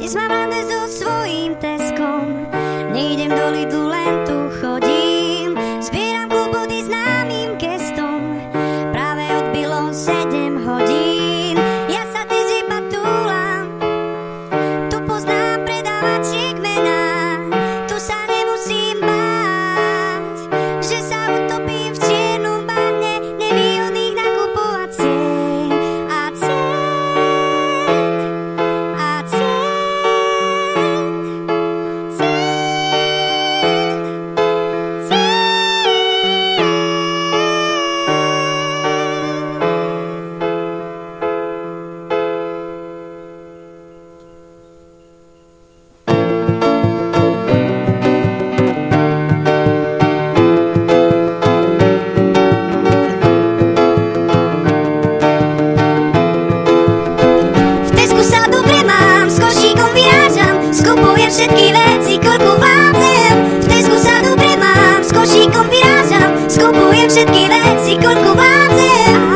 Dnes mám rande so svojím Teskom. Nejdem do Lidlu, len tu chodím. Zbieram klobody známym gestom. Práve odbilo 7 hodín. Ja sa dnes iba túlam. Tu poznám predávačiek mená. Tu sa nemusím báť, že sa utopím v čiernom bahne nevýhodných nakupovacien a cien a cien. Všetky veci, koľko vládzem. V Tesku sa dobre mám, s košíkom vyrážam. Skupujem všetky veci, koľko vládzem.